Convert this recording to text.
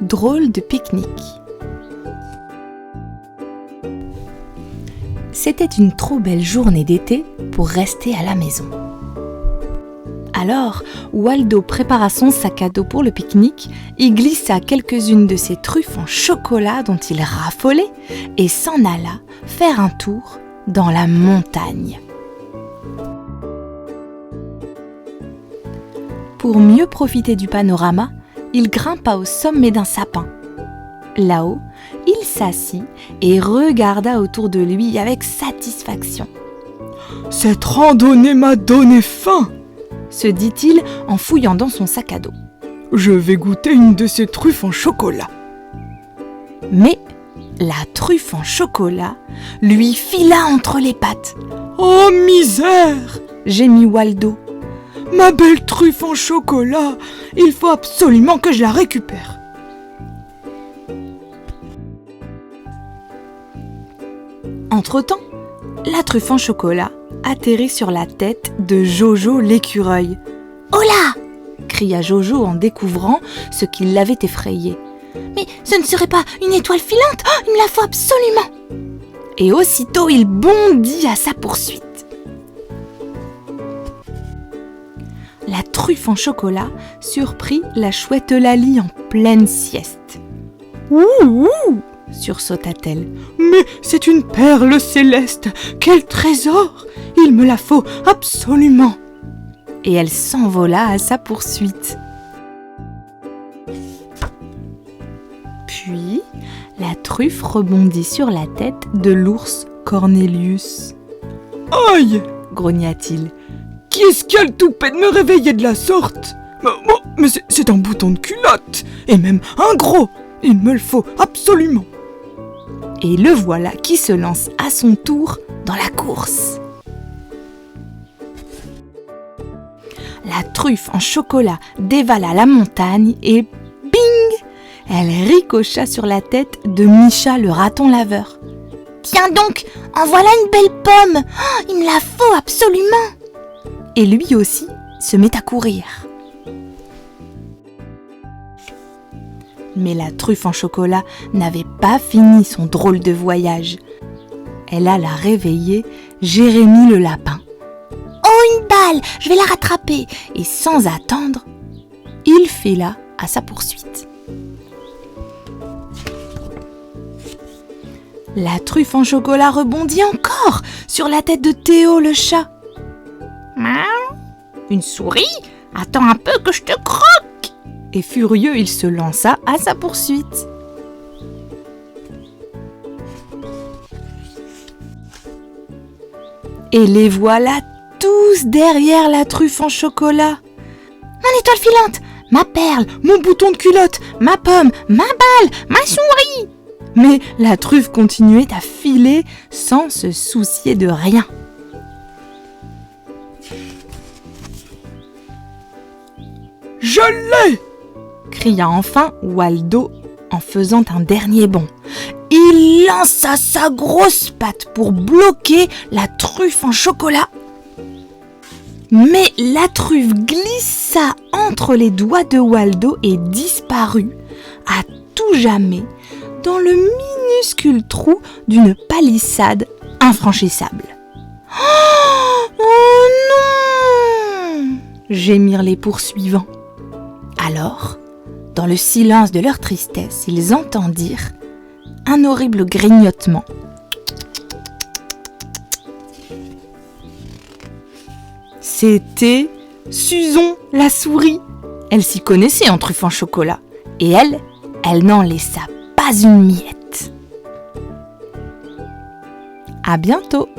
drôle de pique-nique. C'était une trop belle journée d'été pour rester à la maison. Alors, Waldo prépara son sac à dos pour le pique-nique, y glissa quelques-unes de ses truffes en chocolat dont il raffolait et s'en alla faire un tour dans la montagne. Pour mieux profiter du panorama, il grimpa au sommet d'un sapin. Là-haut, il s'assit et regarda autour de lui avec satisfaction. « Cette randonnée m'a donné faim !» se dit-il en fouillant dans son sac à dos. « Je vais goûter une de ces truffes en chocolat. » Mais la truffe en chocolat lui fila entre les pattes. « Oh misère !» gémit Waldo. « Ma belle truffe en chocolat, il faut absolument que je la récupère. » Entre-temps, la truffe en chocolat atterrit sur la tête de Jojo l'écureuil. « Oh là !» cria Jojo en découvrant ce qui l'avait effrayé. « Mais ce ne serait pas une étoile filante ? Oh, il me la faut absolument !» Et aussitôt il bondit à sa poursuite. La truffe en chocolat surprit la chouette Eulalie en pleine sieste. « Ouh !» sursauta-t-elle. « Mais c'est une perle céleste! Quel trésor! Il me la faut absolument !» Et elle s'envola à sa poursuite. Puis, la truffe rebondit sur la tête de l'ours Cornelius. « Aïe !» grogna-t-il. « Qui est-ce qui a le toupet de me réveiller de la sorte ? Mais c'est un bouton de culotte, et même un gros. Il me le faut absolument. » Et le voilà qui se lance à son tour dans la course. La truffe en chocolat dévala la montagne et bing ! Elle ricocha sur la tête de Micha le raton laveur. « Tiens donc, en voilà une belle pomme! Oh, il me la faut absolument !» Et lui aussi se met à courir. Mais la truffe en chocolat n'avait pas fini son drôle de voyage. Elle alla réveiller Jérémie le lapin. « Oh, une balle! Je vais la rattraper !» Et sans attendre, il fila à sa poursuite. La truffe en chocolat rebondit encore sur la tête de Théo le chat. « Une souris ? Attends un peu que je te croque !» Et furieux, il se lança à sa poursuite. Et les voilà tous derrière la truffe en chocolat. « Mon étoile filante, ma perle, mon bouton de culotte, ma pomme, ma balle, ma souris !» Mais la truffe continuait à filer sans se soucier de rien. « Je l'ai !» cria enfin Waldo en faisant un dernier bond. Il lança sa grosse patte pour bloquer la truffe en chocolat. Mais la truffe glissa entre les doigts de Waldo et disparut à tout jamais dans le minuscule trou d'une palissade infranchissable. « Oh non !» gémirent les poursuivants. Alors, dans le silence de leur tristesse, ils entendirent un horrible grignotement. C'était Suzon, la souris. Elle s'y connaissait en truffe en chocolat. Et elle n'en laissa pas une miette. À bientôt!